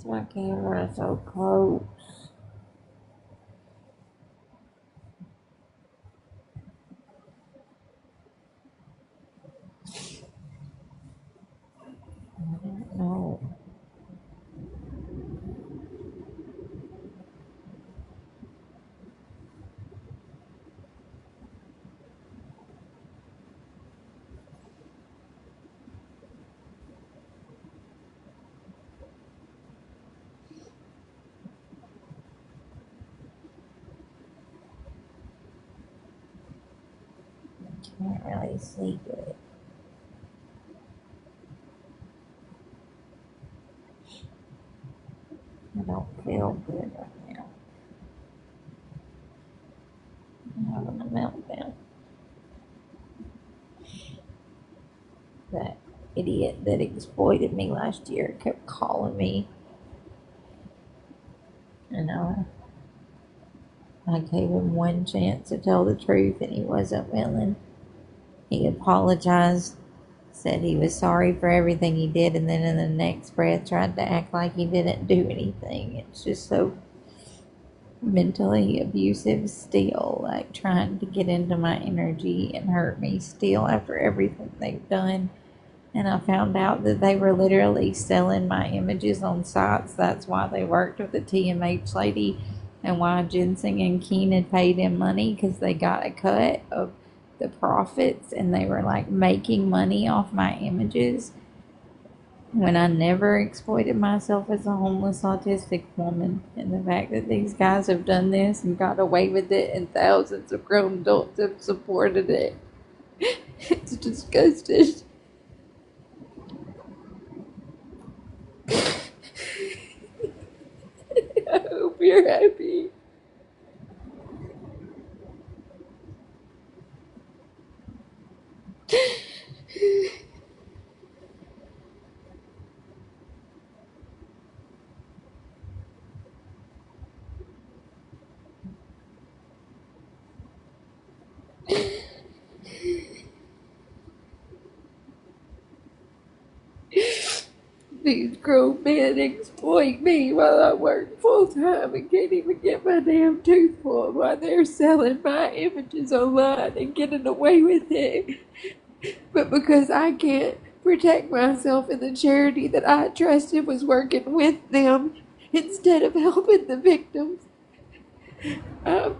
My camera is so close. I don't know. Can't really see good. I don't feel good right now. I'm having a meltdown. That idiot that exploited me last year kept calling me, and I gave him one chance to tell the truth, and he wasn't willing. He apologized, said he was sorry for everything he did, and then in the next breath tried to act like he didn't do anything. It's just so mentally abusive still, like trying to get into my energy and hurt me still after everything they've done. And I found out that they were literally selling my images on sites. That's why they worked with the TMH lady, and why Ginseng and Keen had paid him money, because they got a cut of the profits, and they were like making money off my images when I never exploited myself as a homeless autistic woman. And the fact that these guys have done this and got away with it, and thousands of grown adults have supported it, it's disgusting. I hope you're happy. These grown men exploit me while I work full time and can't even get my damn tooth pulled, while they're selling my images online and getting away with it. But because I can't protect myself, and the charity that I trusted was working with them instead of helping the victims, I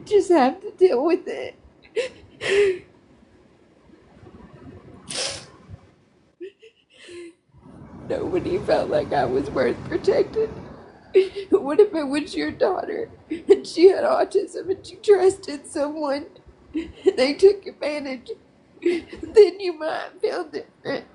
just have to deal with it. Nobody felt like I was worth protecting. What if it was your daughter and she had autism and you trusted someone and they took advantage? Then you might feel different.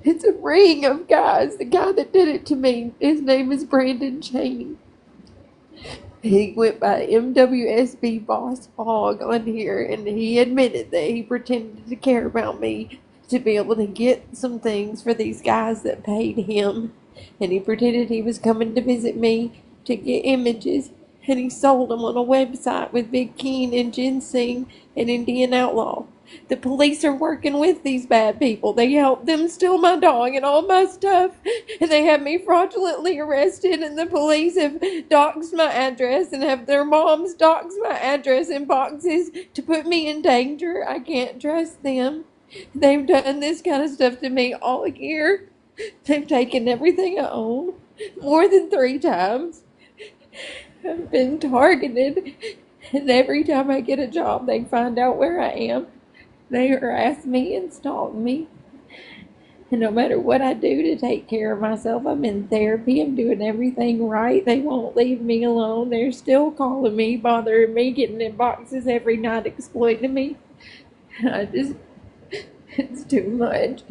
It's a ring of guys. The guy that did it to me, his name is Brandon Cheney. He went by MWSB Boss Hog on here, and he admitted that he pretended to care about me to be able to get some things for these guys that paid him. And he pretended he was coming to visit me to get images, and he sold them on a website with Big Keen and Ginseng and Indian Outlaw. The police are working with these bad people. They helped them steal my dog and all my stuff, and they have me fraudulently arrested, and the police have doxed my address and have their moms dox my address in boxes to put me in danger. I can't trust them. They've done this kind of stuff to me all year. They've taken everything I own more than 3 times. I've been targeted, and every time I get a job, they find out where I am. They harass me and stalk me. And no matter what I do to take care of myself, I'm in therapy, I'm doing everything right. They won't leave me alone. They're still calling me, bothering me, getting in boxes every night, exploiting me. It's too much.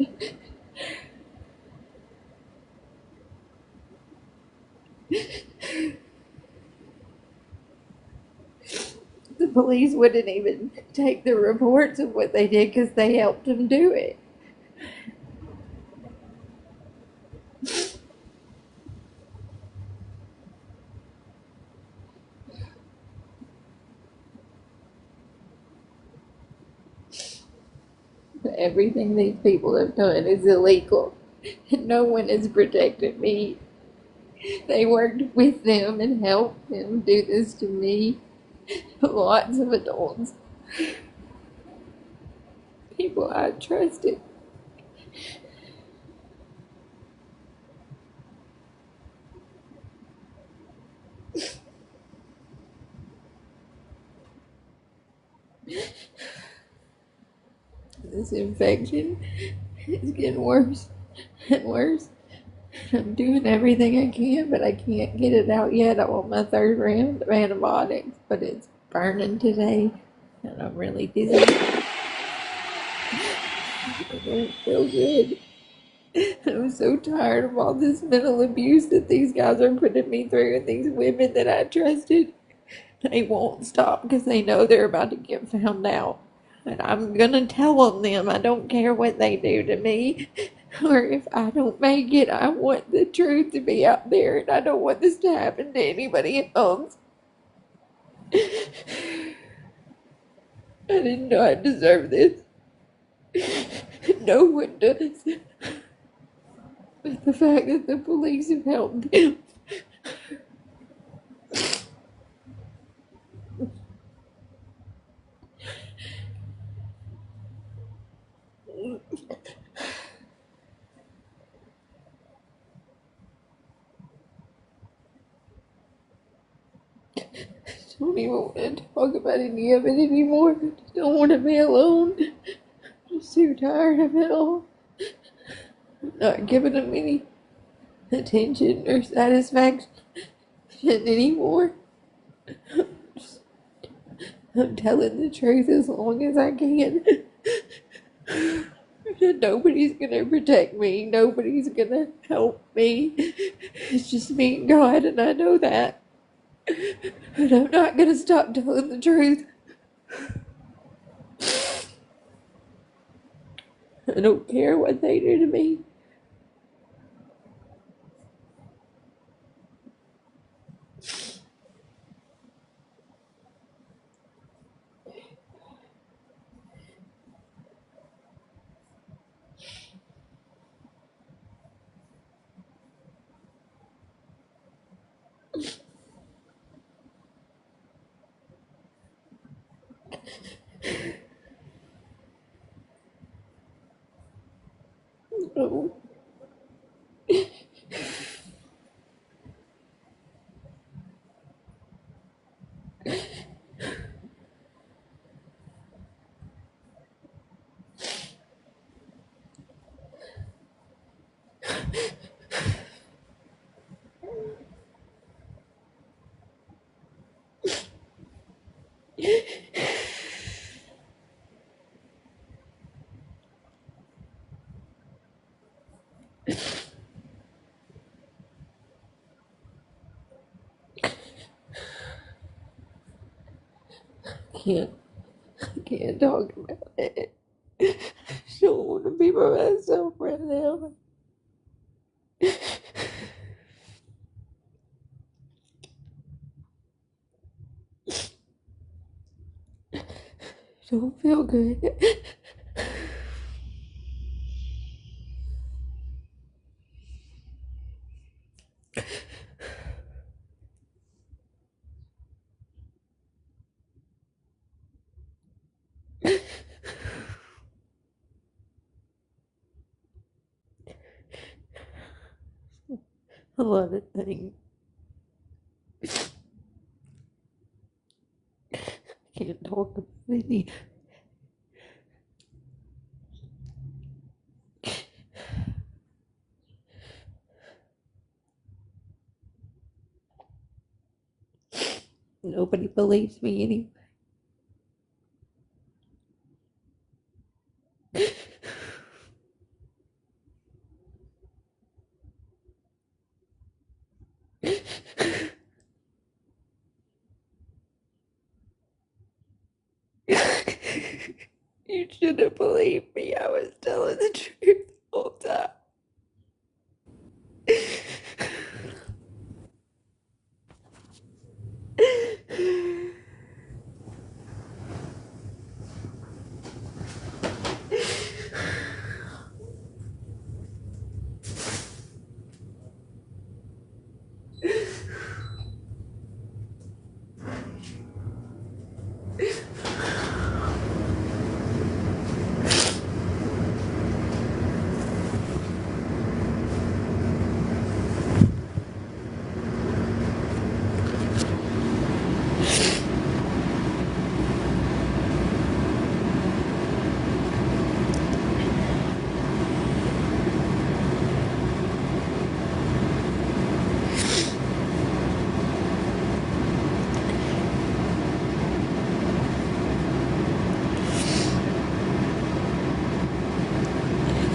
The police wouldn't even take the reports of what they did because they helped them do it. everything these people have done is illegal. And no one has protected me. They worked with them and helped them do this to me. Lots of adults. People I trusted. This infection is getting worse and worse. I'm doing everything I can, but I can't get it out yet. I'm on my third round of antibiotics, but it's burning today, and I'm really dizzy. I don't feel good. I'm so tired of all this mental abuse that these guys are putting me through, and these women that I trusted. They won't stop because they know they're about to get found out. And I'm gonna tell on them. I don't care what they do to me. Or if I don't make it, I want the truth to be out there, and I don't want this to happen to anybody else. I didn't know I deserved this. No one does. But the fact that the police have helped them. I don't even want to talk about any of it anymore. I just don't want to be alone. I'm just too tired of it all. I'm not giving them any attention or satisfaction anymore. I'm telling the truth as long as I can. Nobody's gonna protect me. Nobody's gonna help me. It's just me and God, and I know that. But I'm not gonna stop telling the truth. I don't care what they do to me. No. can't I can't talk about it. I don't want to be by myself right now. Don't feel good. A lot of things. I can't talk about any. Nobody believes me anyway. You should have believed me. I was telling the truth the whole time.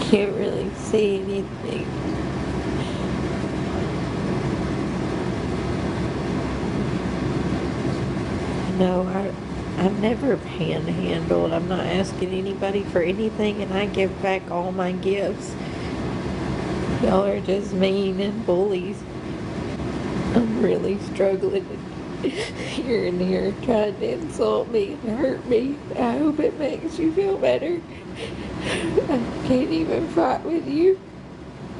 Can't really see anything. No, I've never panhandled. I'm not asking anybody for anything, and I give back all my gifts. Y'all are just mean and bullies. I'm really struggling here and here, trying to insult me and hurt me. I hope it makes you feel better. I can't even fight with you.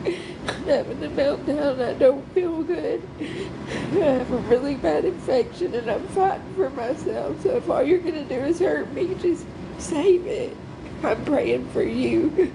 I'm having a meltdown. I don't feel good. I have a really bad infection and I'm fighting for myself. So if all you're going to do is hurt me, just save it. I'm praying for you.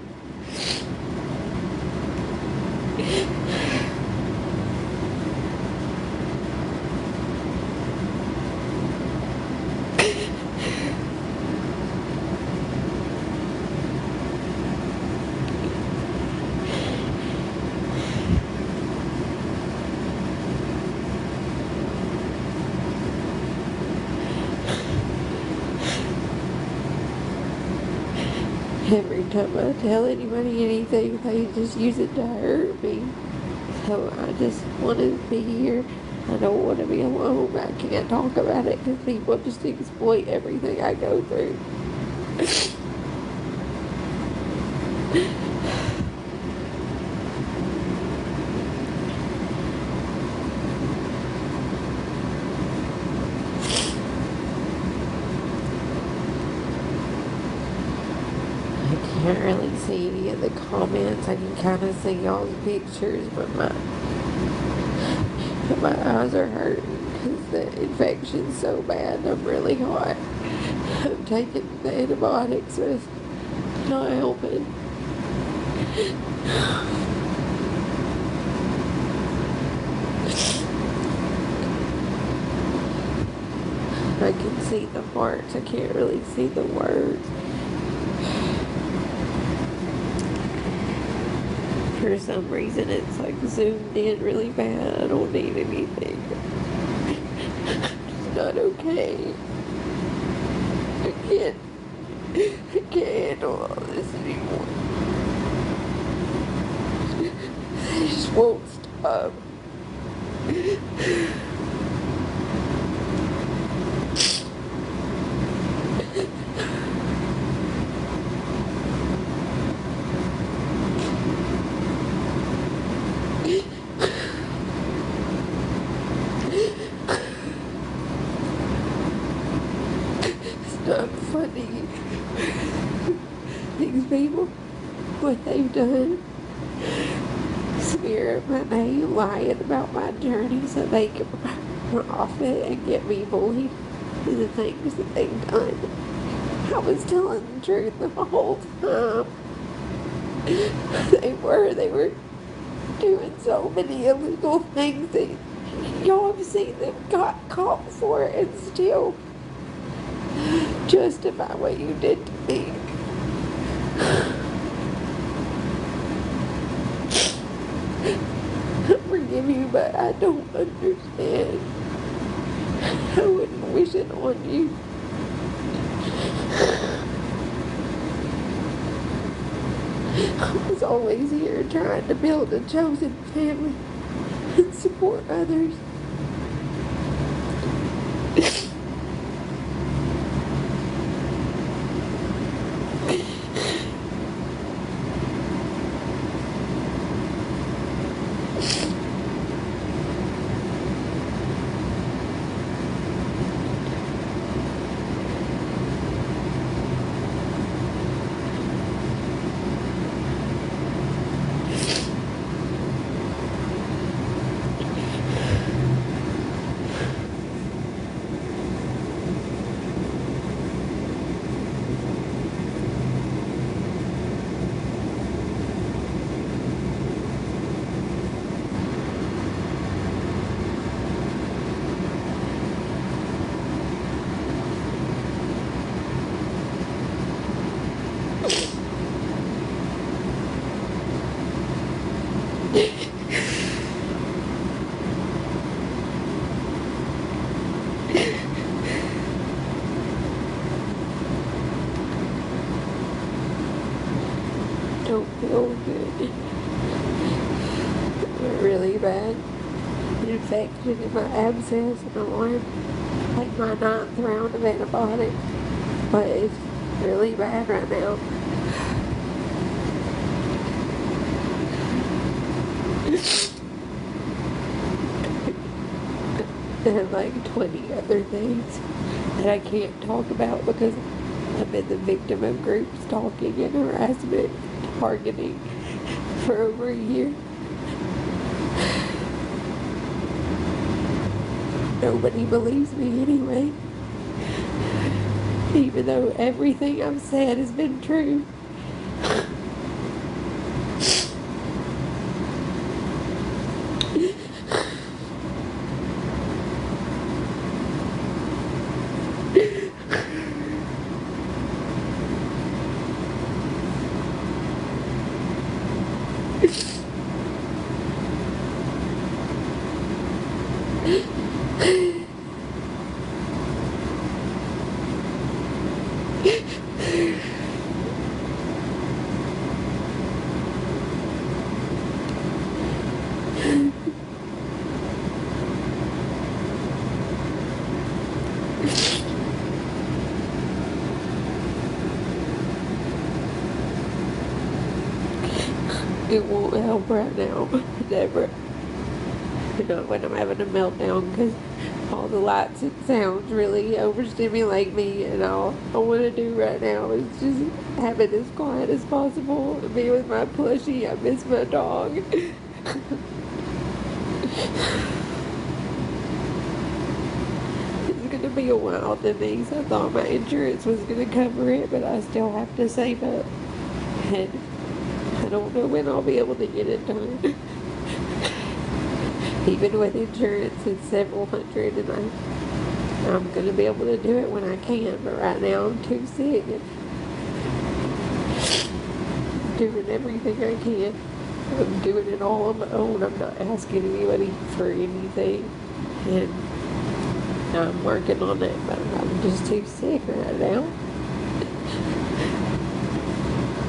Every time I tell anybody anything, they just use it to hurt me. So I just want to be here. I don't want to be alone. I can't talk about it because people just exploit everything I go through. I can't really see any of the comments. I can kind of see y'all's pictures, but my eyes are hurting because the infection's so bad and I'm really hot. I'm taking the antibiotics, but it's not helping. I can see the marks. I can't really see the words. For some reason, it's like zoomed in really bad. I don't need anything. It's not okay. I can't handle all this anymore. I just won't stop. It's not funny. These people, what they've done, smear my name, lying about my journey so they can profit and get me bullied. The things that they've done. I was telling the truth the whole time. They were doing so many illegal things that y'all have seen them got caught for and still justify what you did to me. I forgive you, but I don't understand. I wouldn't wish it on you. I was always here trying to build a chosen family and support others. feel good. A really bad infection in my abscess, and I'm on like my 9th round of antibiotics, but it's really bad right now. And like 20 other things that I can't talk about because I've been the victim of group stalking and harassment, targeting for over a year. Nobody believes me anyway, even though everything I've said has been true. It won't help right now. Never. Not when I'm having a meltdown, because all the lights and sounds really overstimulate me, and all I want to do right now is just have it as quiet as possible and be with my plushie. I miss my dog. It's gonna be a while to me, so I thought my insurance was gonna cover it, but I still have to save up, and I don't know when I'll be able to get it done. Even with insurance, it's several hundred, and I'm going to be able to do it when I can, but right now I'm too sick and doing everything I can. I'm doing it all on my own. I'm not asking anybody for anything, and I'm working on it, but I'm just too sick right now.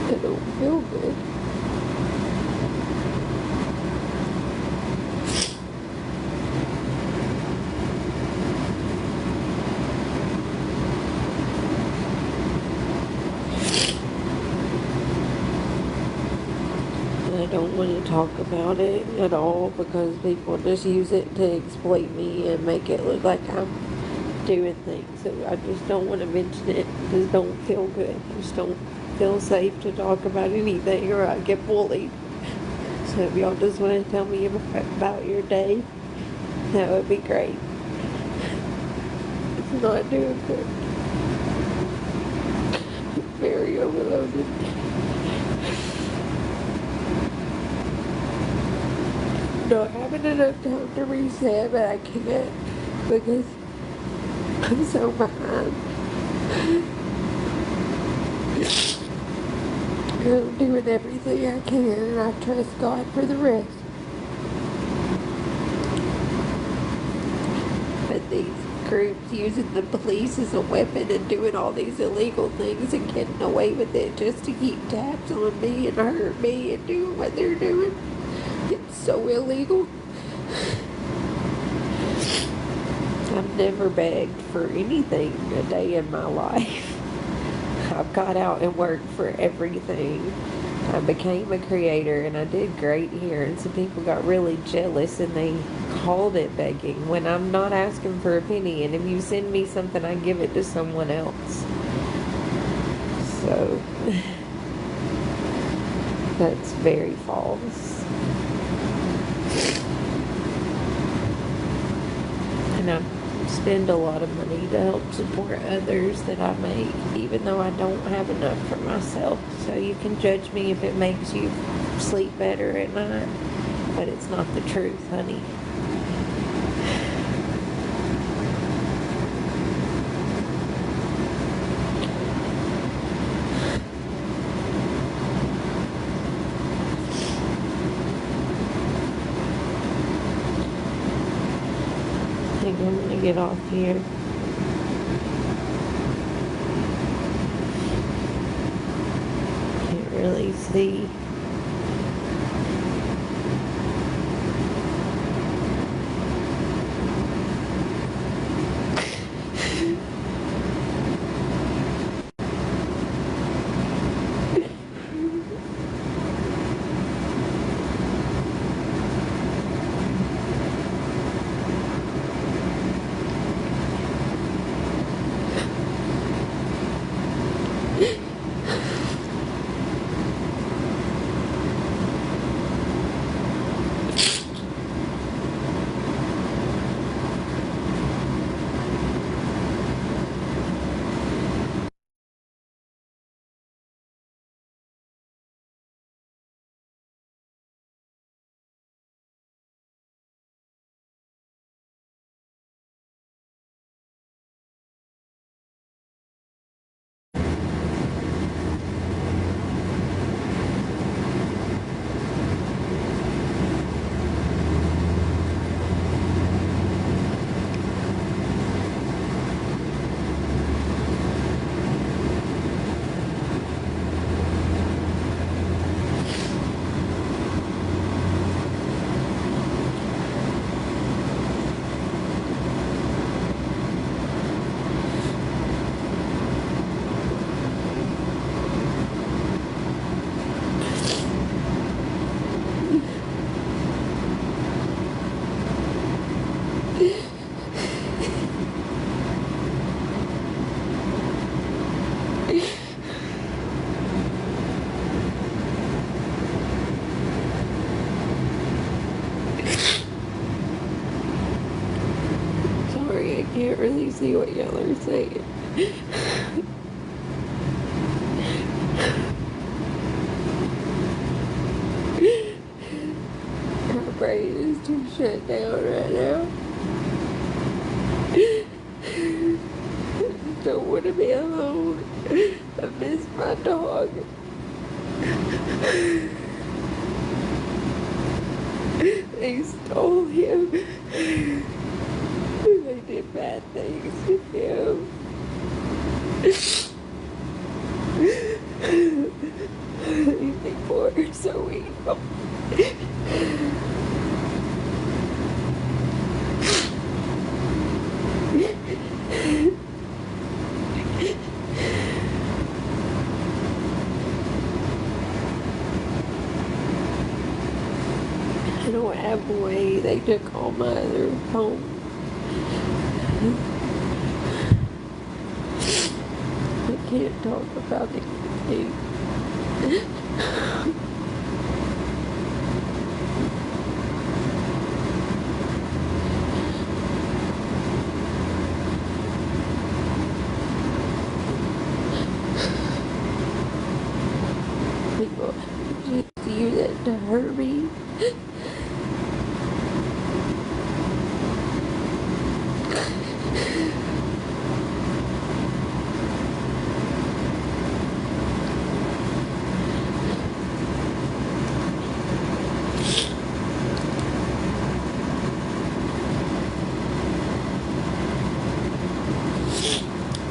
I don't feel good. I don't want to talk about it at all because people just use it to exploit me and make it look like I'm doing things. So I just don't want to mention it. I just don't feel good. I just don't feel safe to talk about anything, or I get bullied. So if y'all just want to tell me about your day, that would be great. It's not doing good. Very overloaded. Not having enough time to reset, but I can't because I'm so behind. I'm doing everything I can, and I trust God for the rest. But these groups using the police as a weapon and doing all these illegal things and getting away with it just to keep tabs on me and hurt me and doing what they're doing. It's so illegal. I've never begged for anything a day in my life. I've got out and worked for everything. I became a creator and I did great here, and some people got really jealous and they called it begging when I'm not asking for a penny, and if you send me something I give it to someone else. So that's very false. And I spend a lot of money to help support others that I make, even though I don't have enough for myself. So you can judge me if it makes you sleep better at night, but it's not the truth, honey. I think I'm gonna get off here. Can't really see. see what y'all are saying. My brain is too shut down right now. I don't want to be alone. I miss my dog. They stole him. They did bad things to him. These people are so evil. I don't have a way. They took all my other phones. I can't talk about anything. People just use it to hurt me.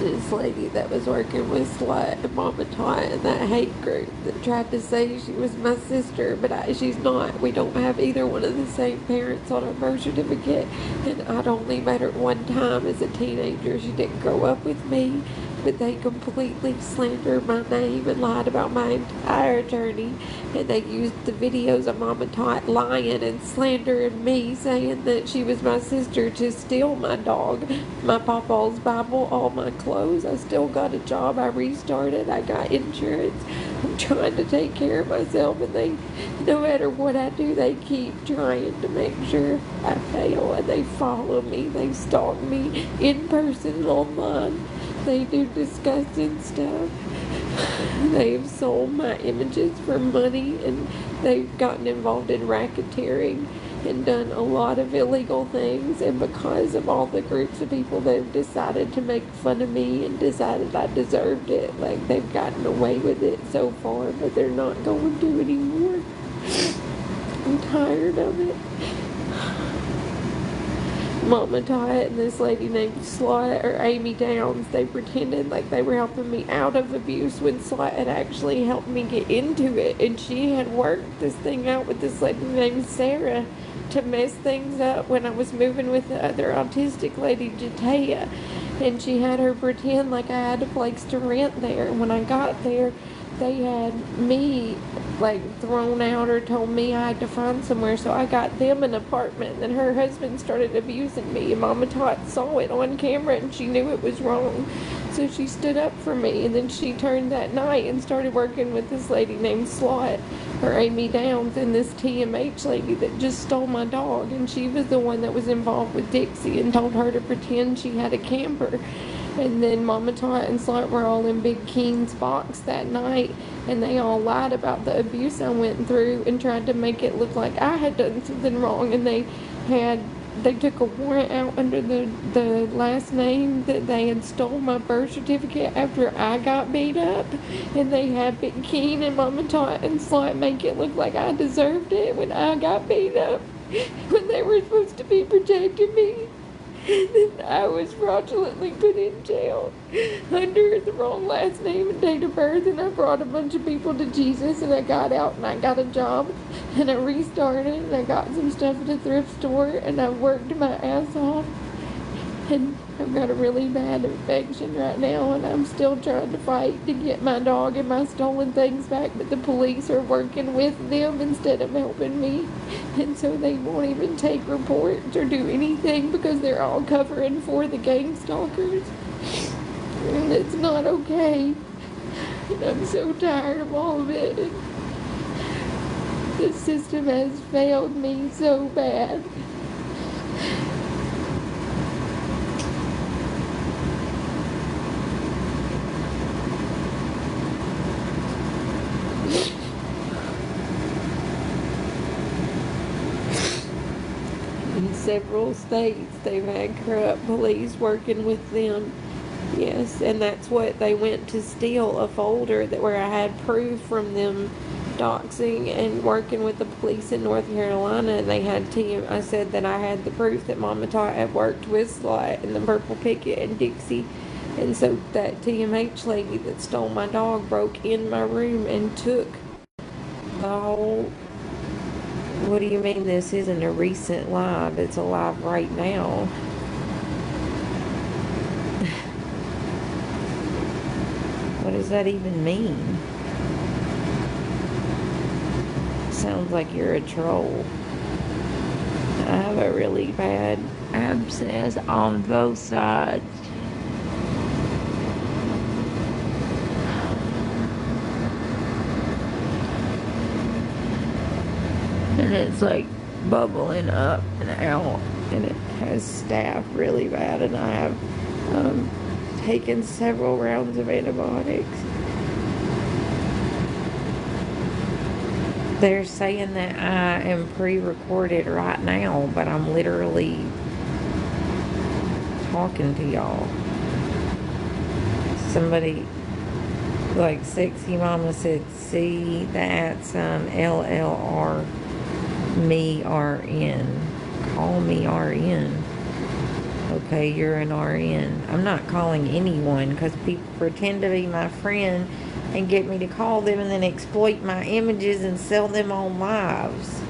This lady that was working with Slut and Mama Tot in that hate group that tried to say she was my sister, but she's not. We don't have either one of the same parents on our birth certificate, and I'd only met her one time as a teenager. She didn't grow up with me, but they completely slandered my name and lied about my entire journey, and they used the videos of Mama Tot lying and slandering me, saying that she was my sister, to steal my dog, my pawpaw's Bible, all my clothes. I still got a job. I restarted. I got insurance. I'm trying to take care of myself, and they, no matter what I do, they keep trying to make sure I fail, and they follow me. They stalk me in person and online. They do disgusting stuff. They've sold my images for money, and they've gotten involved in racketeering and done a lot of illegal things. And because of all the groups of people that have decided to make fun of me and decided I deserved it, like, they've gotten away with it so far, but they're not going to anymore. I'm tired of it. Mama Tot and this lady named Slut, or Amy Downs, they pretended like they were helping me out of abuse when Slut had actually helped me get into it. And she had worked this thing out with this lady named Sarah to mess things up when I was moving with the other autistic lady, Jatea. And she had her pretend like I had a place to rent there. And when I got there, they had me like thrown out or told me I had to find somewhere, so I got them an apartment. Then her husband started abusing me, and Mama Tot saw it on camera, and she knew it was wrong, so she stood up for me. And then she turned that night and started working with this lady named Slot, or Amy Downs, and this TMH lady that just stole my dog. And she was the one that was involved with Dixie and told her to pretend she had a camper. And then Mama Tot and Slut were all in Big Keen's box that night, and they all lied about the abuse I went through and tried to make it look like I had done something wrong. And they took a warrant out under the last name that they had stole my birth certificate after I got beat up, and they had Big Keen and Mama Tot and Slut make it look like I deserved it when I got beat up, when they were supposed to be protecting me. And then I was fraudulently put in jail under the wrong last name and date of birth, and I brought a bunch of people to Jesus, and I got out and I got a job, and I restarted, and I got some stuff at a thrift store, and I worked my ass off, and I've got a really bad infection right now, and I'm still trying to fight to get my dog and my stolen things back, but the police are working with them instead of helping me, and so they won't even take reports or do anything because they're all covering for the gang stalkers, and it's not okay, and I'm so tired of all of it. The system has failed me so bad. several states. They've had corrupt police working with them. Yes, and that's what they went to steal, a folder that where I had proof from them doxing and working with the police in North Carolina. And they had I said that I had the proof that Mama Tot had worked with Sly and the Purple Picket and Dixie. And so that TMH lady that stole my dog broke in my room and took the whole. What do you mean this isn't a recent live? It's a live right now. What does that even mean? Sounds like you're a troll. I have a really bad abscess on both sides. And it's like bubbling up and out, and it has staph really bad, and I have taken several rounds of antibiotics. They're saying that I am pre-recorded right now, but I'm literally talking to y'all. Somebody, like Sexy Mama said, see, that's LLR me RN. Call me RN. Okay, you're an RN. I'm not calling anyone because people pretend to be my friend and get me to call them and then exploit my images and sell them on lives.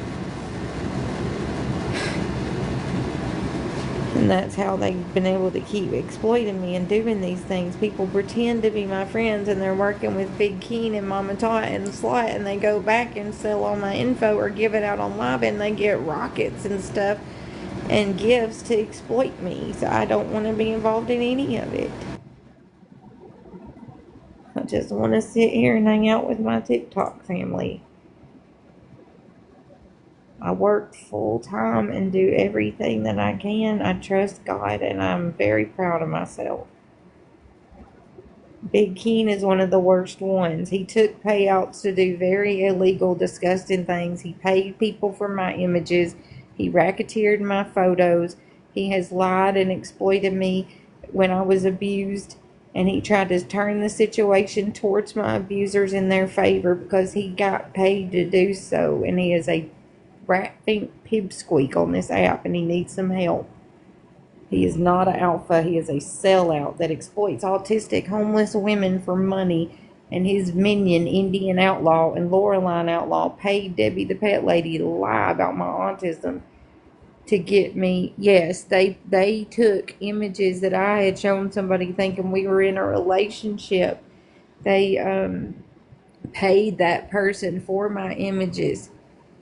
And that's how they've been able to keep exploiting me and doing these things. People pretend to be my friends and they're working with Big Keen and Mama Tot and Slut, and they go back and sell all my info or give it out on live, and they get rockets and stuff and gifts to exploit me. So I don't want to be involved in any of it. I just want to sit here and hang out with my TikTok family. I work full time and do everything that I can. I trust God, and I'm very proud of myself. Big Keen is one of the worst ones. He took payouts to do very illegal, disgusting things. He paid people for my images. He racketeered my photos. He has lied and exploited me when I was abused. And he tried to turn the situation towards my abusers in their favor because he got paid to do so. And he is a rat pipsqueak on this app, and he needs some help. He is not an alpha. He is a sellout that exploits autistic homeless women for money. And his minion, Indian Outlaw and Loreline Outlaw, paid Debbie the Pet Lady to lie about my autism to get me. Yes, they took images that I had shown somebody thinking we were in a relationship. They paid that person for my images.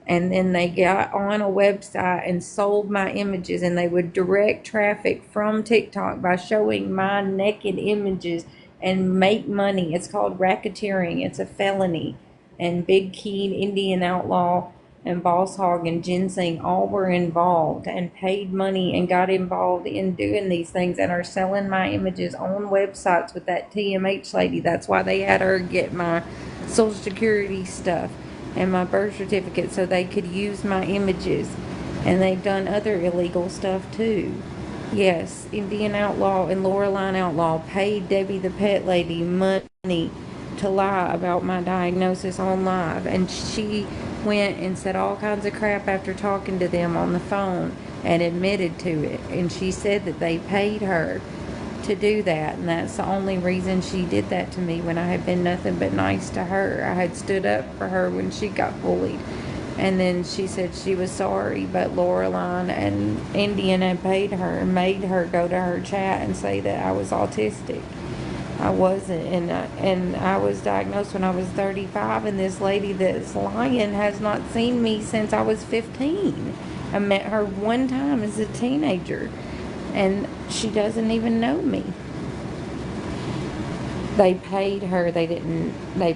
And then they got on a website and sold my images, and they would direct traffic from TikTok by showing my naked images and make money. It's called racketeering. It's a felony. And Big Keen, Indian Outlaw, and Boss Hog and Ginseng all were involved and paid money and got involved in doing these things and are selling my images on websites with that TMH lady. That's why they had her get my Social Security stuff and my birth certificate so they could use my images. And they've done other illegal stuff too. Yes, Indian Outlaw and Loreline Outlaw paid Debbie the Pet Lady money to lie about my diagnosis on live, and she went and said all kinds of crap after talking to them on the phone and admitted to it. And she said that they paid her to do that, and that's the only reason she did that to me when I had been nothing but nice to her. I had stood up for her when she got bullied. And then she said she was sorry, but Loreline and Indian had paid her and made her go to her chat and say that I was autistic. I wasn't, and I was diagnosed when I was 35, and this lady that's lying has not seen me since I was 15. I met her one time as a teenager, and she doesn't even know me. They paid her, they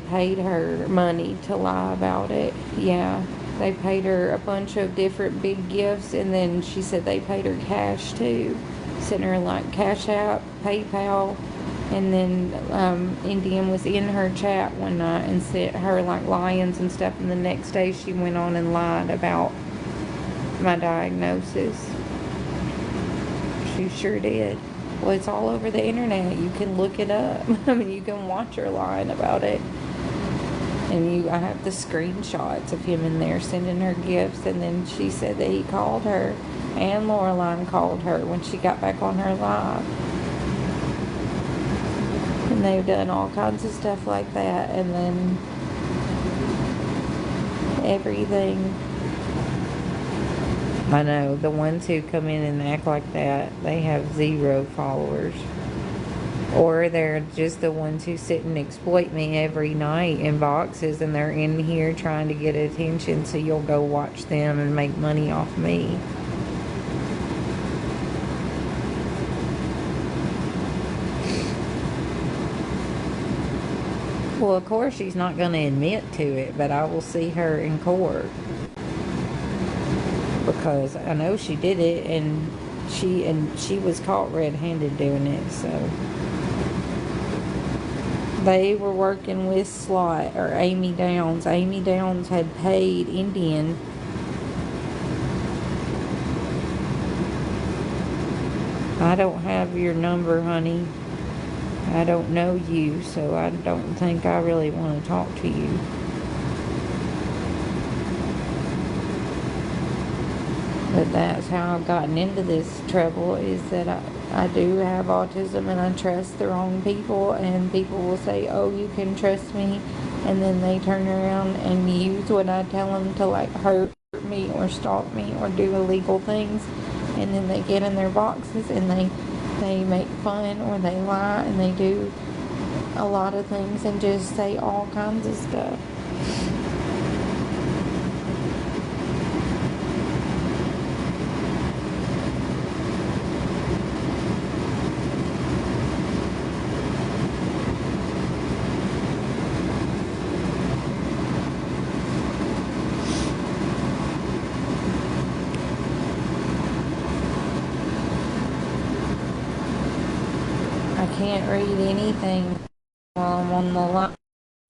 paid her money to lie about it. Yeah, they paid her a bunch of different big gifts, and then she said they paid her cash too. Sent her like Cash App, PayPal, and then Indian was in her chat one night and sent her like lions and stuff, and the next day she went on and lied about my diagnosis. You sure did. Well, it's all over the internet. You can look it up. I mean, you can watch her lying about it. And I have the screenshots of him in there sending her gifts. And then she said that he called her, and Loreline called her when she got back on her live. And they've done all kinds of stuff like that. And then everything. I know, the ones who come in and act like that, they have 0 followers. Or they're just the ones who sit and exploit me every night in boxes, and they're in here trying to get attention, so you'll go watch them and make money off me. Well, of course she's not going to admit to it, but I will see her in court. Because I know she did it, and she was caught red-handed doing it, so... They were working with Slot, or Amy Downs. Amy Downs had paid Indian I don't have your number, honey. I don't know you, so I don't think I really want to talk to you. But that's how I've gotten into this trouble, is that I do have autism, and I trust the wrong people, and people will say, oh, you can trust me, and then they turn around and use what I tell them to like hurt me or stalk me or do illegal things, and then they get in their boxes and they make fun or they lie and they do a lot of things and just say all kinds of stuff. I can't read anything while I'm on the line. I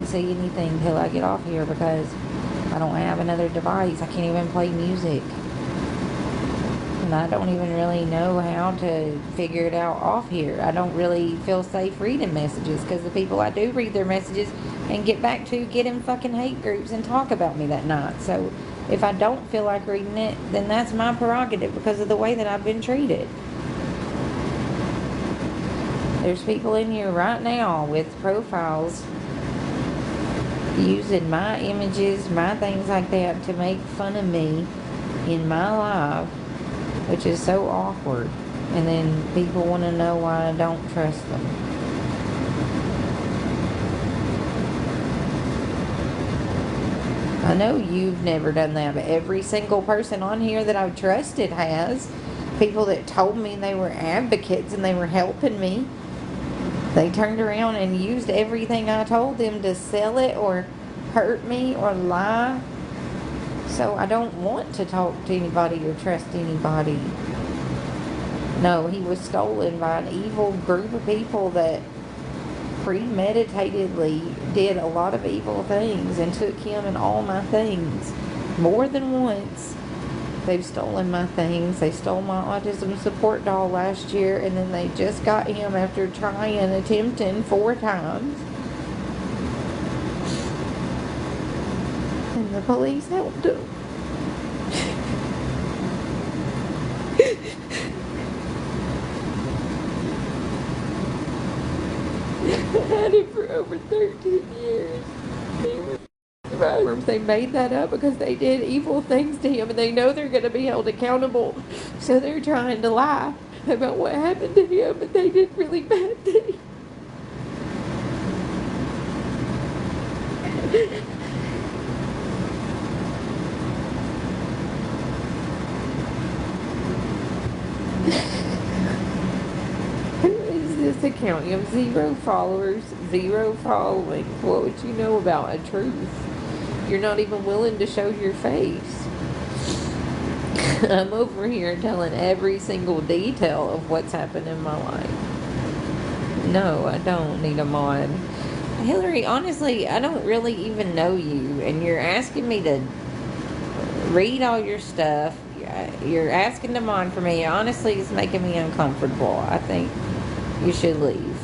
can't see anything till I get off here because I don't have another device. I can't even play music. And I don't even really know how to figure it out off here. I don't really feel safe reading messages because the people I do read their messages and get back to get in fucking hate groups and talk about me that night. So if I don't feel like reading it, then that's my prerogative because of the way that I've been treated. There's people in here right now with profiles using my images, my things like that to make fun of me in my live, which is so awkward. And then people want to know why I don't trust them. I know you've never done that, but every single person on here that I've trusted has. People that told me they were advocates and they were helping me. They turned around and used everything I told them to sell it or hurt me or lie. So I don't want to talk to anybody or trust anybody. No, he was stolen by an evil group of people that premeditatedly did a lot of evil things and took him and all my things more than once. They've stolen my things. They stole my autism support doll last year, and then they just got him after attempting 4 times. And the police helped him. I had him for over 13 years. They made that up because they did evil things to him and they know they're going to be held accountable, so they're trying to lie about what happened to him, but they did really bad things. Who is this account? You have 0 followers, 0 following. What would you know about a truth? You're not even willing to show your face. I'm over here telling every single detail of what's happened in my life. No, I don't need a mod. Hillary, honestly, I don't really even know you, and you're asking me to read all your stuff. you're asking them on for me. Honestly, it's making me uncomfortable. I think you should leave.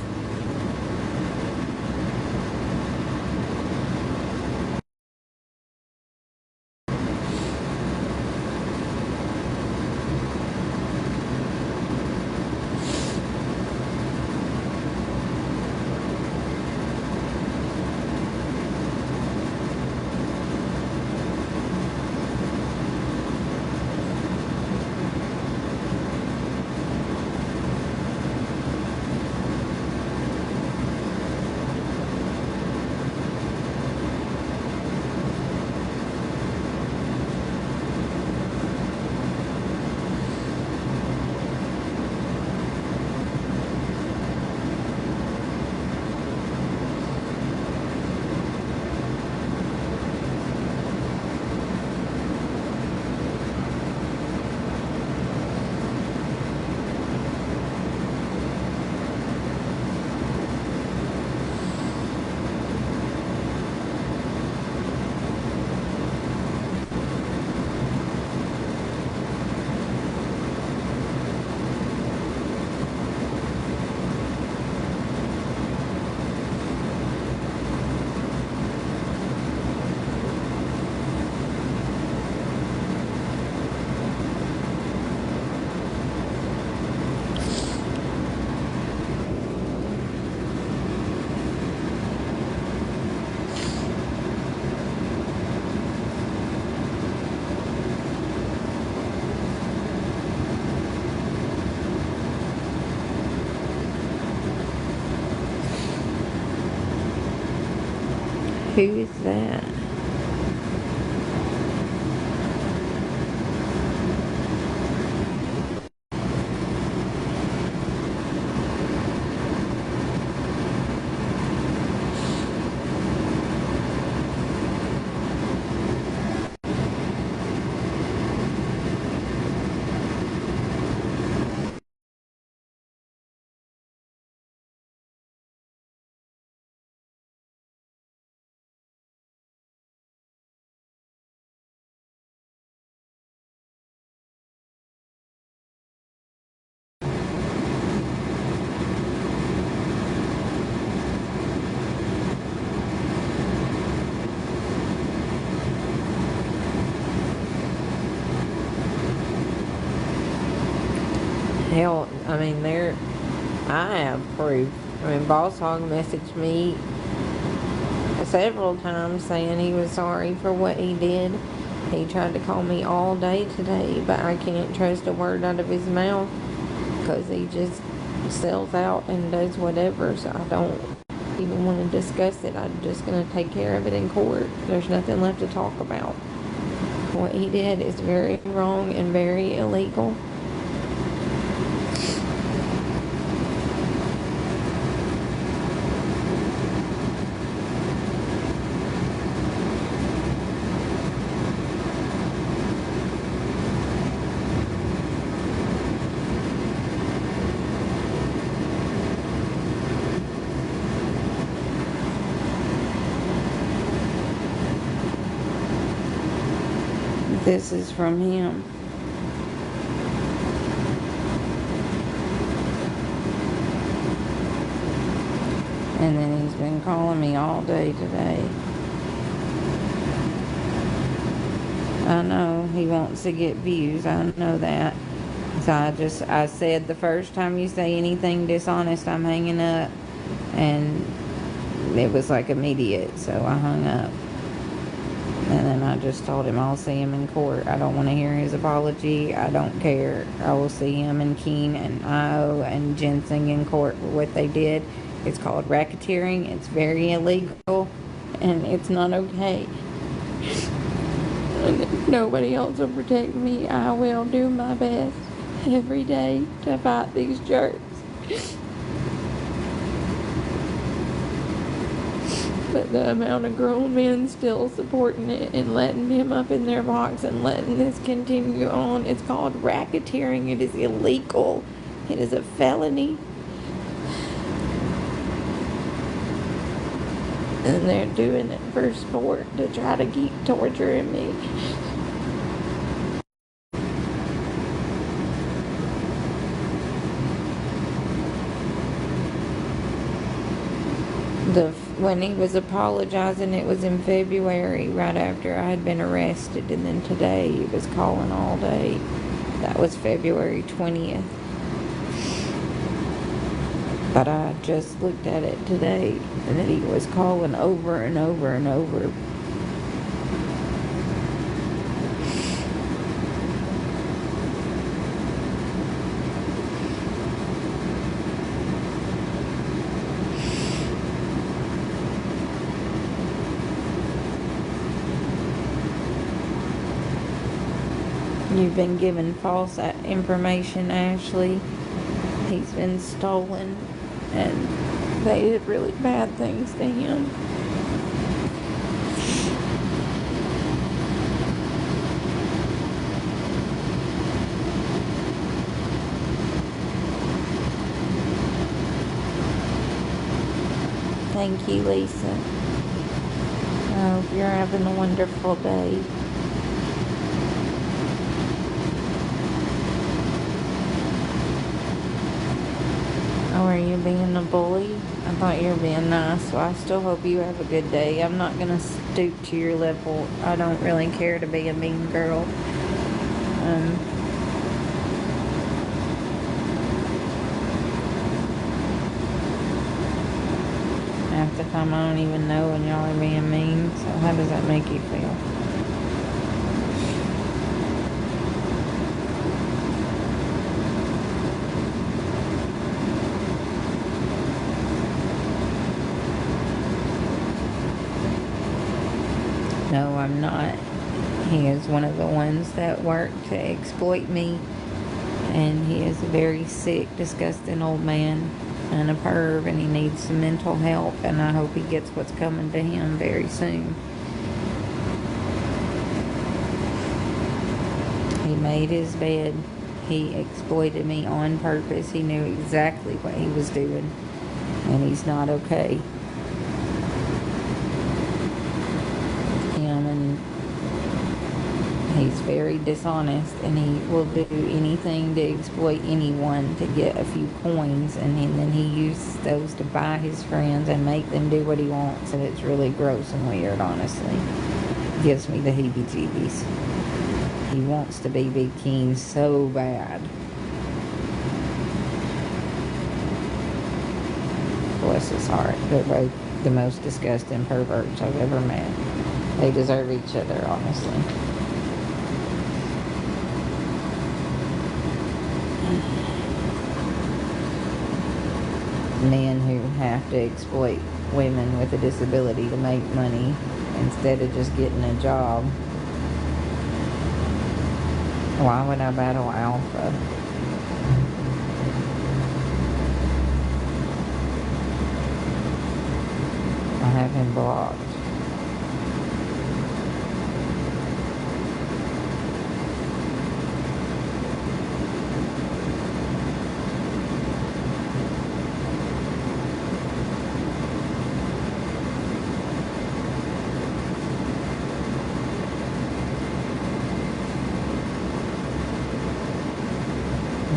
Who is that? Hell, I mean, I have proof. I mean, Boss Hog messaged me several times saying he was sorry for what he did. He tried to call me all day today, but I can't trust a word out of his mouth because he just sells out and does whatever. So I don't even want to discuss it. I'm just going to take care of it in court. There's nothing left to talk about. What he did is very wrong and very illegal. This is from him. And then he's been calling me all day today. I know he wants to get views. I know that. So I said the first time you say anything dishonest, I'm hanging up. And it was like immediate. So I hung up. And then I just told him I'll see him in court. I don't want to hear his apology. I don't care. I will see him and Keen and Io and Ginseng in court for what they did. It's called racketeering. It's very illegal. And it's not okay. And if nobody else will protect me, I will do my best every day to fight these jerks. But the amount of grown men still supporting it and letting him up in their box and letting this continue on, it's called racketeering. It is illegal. It is a felony. And they're doing it for sport to try to keep torturing me. When he was apologizing, it was in February, right after I had been arrested, and then today he was calling all day. That was February 20th. But I just looked at it today, and that he was calling over and over and over. You've been given false information, Ashley. He's been stolen, and they did really bad things to him. Thank you, Lisa. I hope you're having a wonderful day. Oh, are you being a bully? I thought you were being nice, so I still hope you have a good day. I'm not going to stoop to your level. I don't really care to be a mean girl. Half the time I don't even know when y'all are being mean, so how does that make you feel? No, I'm not. He is one of the ones that work to exploit me, and he is a very sick, disgusting old man and a perv, and he needs some mental help, and I hope he gets what's coming to him very soon. He made his bed. He exploited me on purpose. He knew exactly what he was doing, and he's not okay. He's very dishonest, and he will do anything to exploit anyone to get a few coins, and then he uses those to buy his friends and make them do what he wants, and it's really gross and weird, honestly. It gives me the heebie-jeebies. He wants to be Big King so bad. Bless his heart. They're both the most disgusting perverts I've ever met. They deserve each other, honestly. Men who have to exploit women with a disability to make money instead of just getting a job. Why would I battle Alpha? I have him blocked.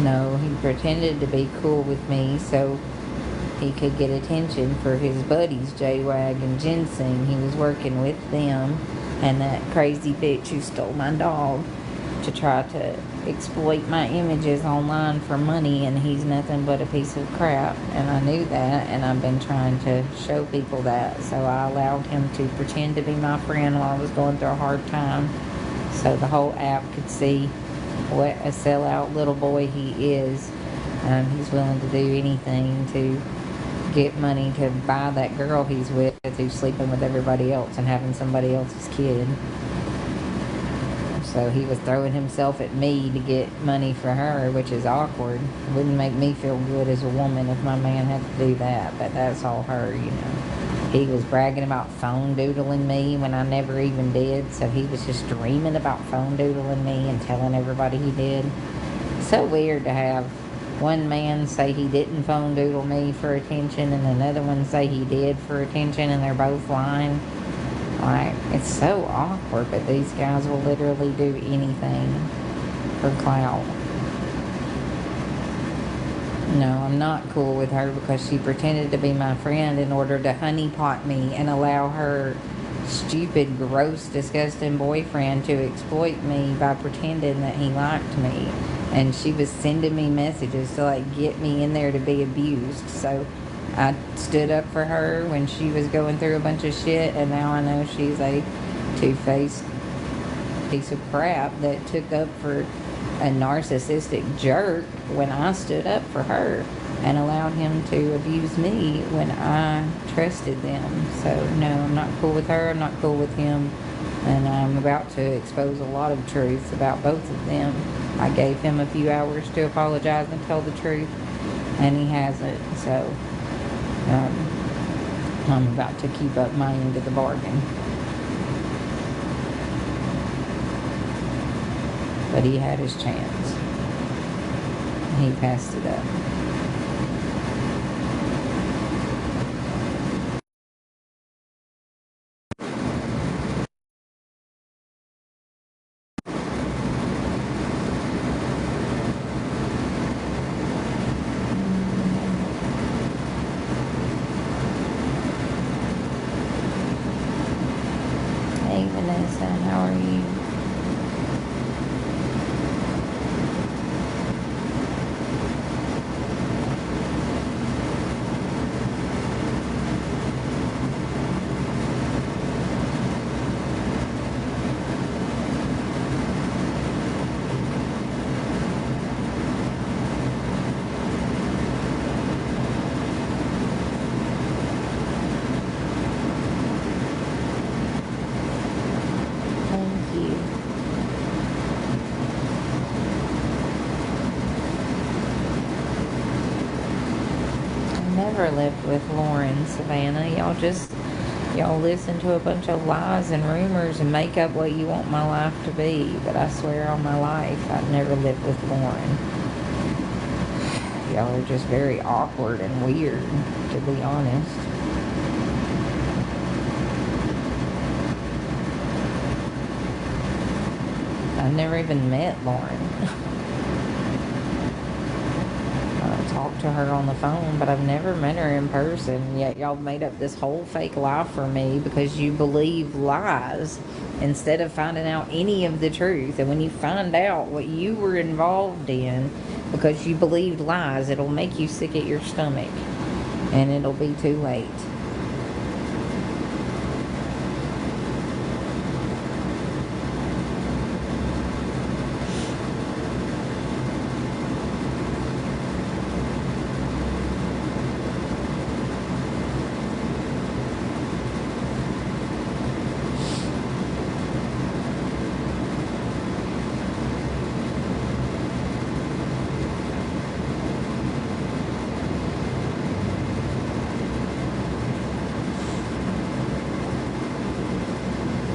No, he pretended to be cool with me so he could get attention for his buddies, J-Wag and Ginseng. He was working with them and that crazy bitch who stole my dog to try to exploit my images online for money, and he's nothing but a piece of crap, and I knew that, and I've been trying to show people that, so I allowed him to pretend to be my friend while I was going through a hard time, so the whole app could see what a sellout little boy he is. He's willing to do anything to get money to buy that girl he's with, who's sleeping with everybody else and having somebody else's kid. So he was throwing himself at me to get money for her, which is awkward. It wouldn't make me feel good as a woman if my man had to do that, but that's all her, you know. He was bragging about phone doodling me when I never even did, so he was just dreaming about phone doodling me and telling everybody he did. So weird to have one man say he didn't phone doodle me for attention and another one say he did for attention, and they're both lying. Like, it's so awkward, but these guys will literally do anything for clout. No, I'm not cool with her because she pretended to be my friend in order to honeypot me and allow her stupid, gross, disgusting boyfriend to exploit me by pretending that he liked me. And she was sending me messages to like get me in there to be abused. So I stood up for her when she was going through a bunch of shit, and now I know she's a two-faced piece of crap that took up for a narcissistic jerk when I stood up for her and allowed him to abuse me when I trusted them. So no, I'm not cool with her, I'm not cool with him, and I'm about to expose a lot of truths about both of them. I gave him a few hours to apologize and tell the truth, and he hasn't. So I'm about to keep up my end of the bargain. But he had his chance. He passed it up. Hey Vanessa, how are you? Thank you. I never lived with Lauren, Savannah. Y'all listen to a bunch of lies and rumors and make up what you want my life to be. But I swear on my life, I've never lived with Lauren. Y'all are just very awkward and weird, to be honest. I've never even met Lauren. I talked to her on the phone, but I've never met her in person. Yet y'all made up this whole fake lie for me because you believe lies instead of finding out any of the truth. And when you find out what you were involved in because you believed lies, it'll make you sick at your stomach. And it'll be too late.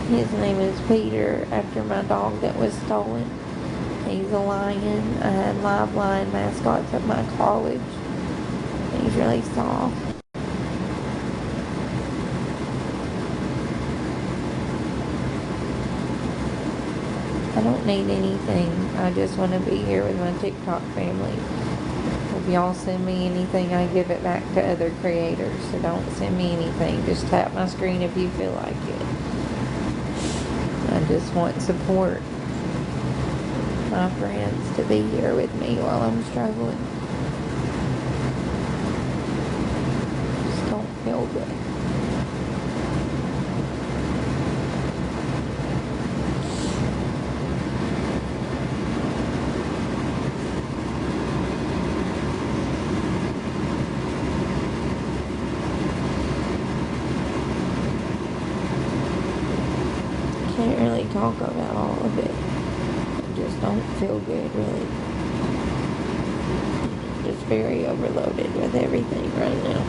His name is Peter, after my dog that was stolen. He's a lion. I had live lion mascots at my college. He's really soft. I don't need anything. I just want to be here with my TikTok family. If y'all send me anything, I give it back to other creators. So don't send me anything. Just tap my screen if you feel like it. I just want support. My friends to be here with me while I'm struggling. Just don't feel good. Can't really talk about all of it. I just don't feel good, really. Just very overloaded with everything right now.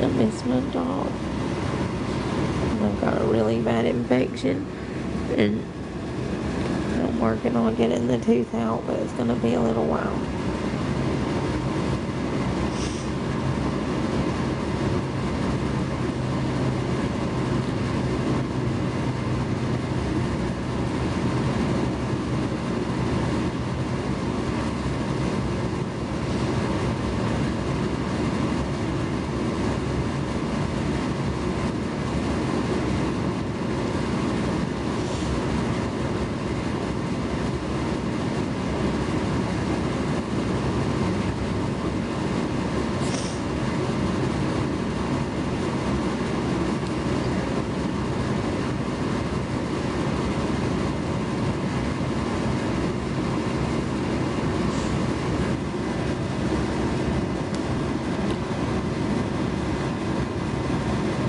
I miss my dog. I've got a really bad infection, and I'm working on getting the tooth out, but it's gonna be a little while.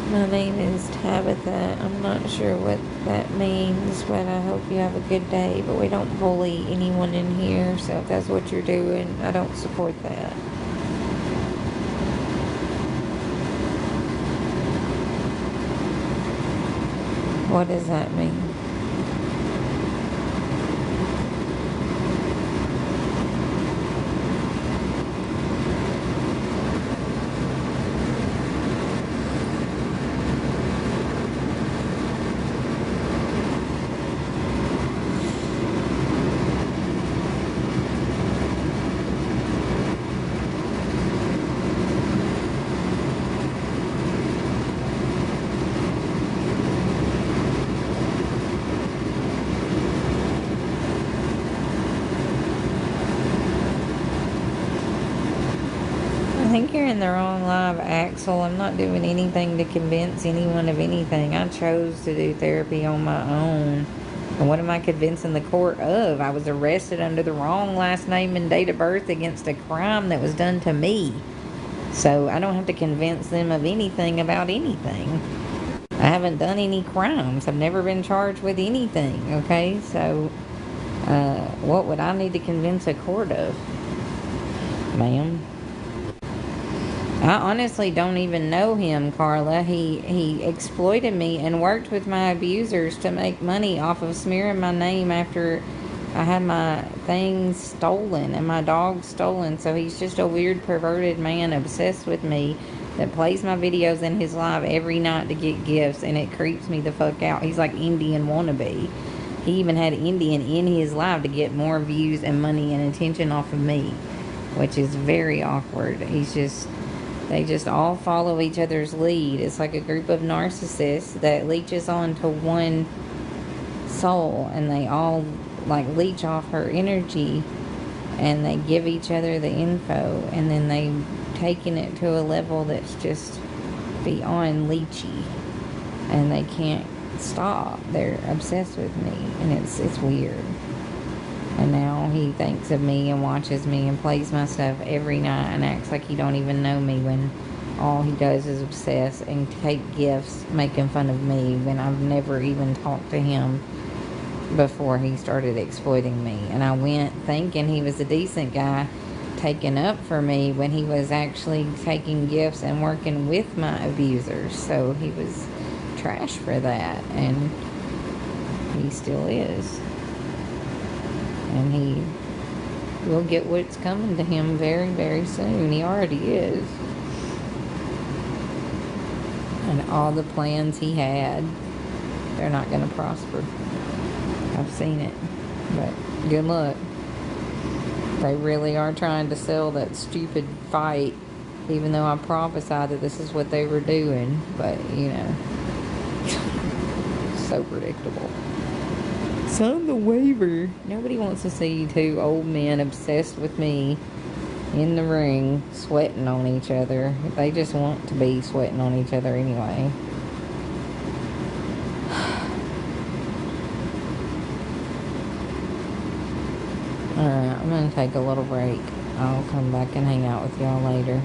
My name is Tabitha. I'm not sure what that means, but I hope you have a good day. But we don't bully anyone in here, so if that's what you're doing, I don't support that. What does that mean? I think you're in the wrong live, Axel. I'm not doing anything to convince anyone of anything. I chose to do therapy on my own. And what am I convincing the court of? I was arrested under the wrong last name and date of birth against a crime that was done to me. So I don't have to convince them of anything about anything. I haven't done any crimes. I've never been charged with anything, okay? So what would I need to convince a court of, ma'am? I honestly don't even know him, Carla. He exploited me and worked with my abusers to make money off of smearing my name after I had my things stolen and my dog stolen. So he's just a weird, perverted man obsessed with me that plays my videos in his live every night to get gifts, and it creeps me the fuck out. He's like Indian wannabe. He even had Indian in his live to get more views and money and attention off of me, which is very awkward. They just all follow each other's lead. It's like a group of narcissists that leeches on to one soul, and they all like leech off her energy, and they give each other the info, and then they taking it to a level that's just beyond leechy, and they can't stop. They're obsessed with me, and it's weird. And now he thinks of me and watches me and plays my stuff every night and acts like he don't even know me, when all he does is obsess and take gifts making fun of me when I've never even talked to him before he started exploiting me. And I went thinking he was a decent guy taking up for me when he was actually taking gifts and working with my abusers. So he was trash for that, and he still is. And he will get what's coming to him very, very soon. He already is. And all the plans he had, they're not going to prosper. I've seen it. But good luck. They really are trying to sell that stupid fight, even though I prophesied that this is what they were doing. But, you know, so predictable. Sign the waiver. Nobody wants to see two old men obsessed with me in the ring sweating on each other. They just want to be sweating on each other anyway. Alright, I'm going to take a little break. I'll come back and hang out with y'all later.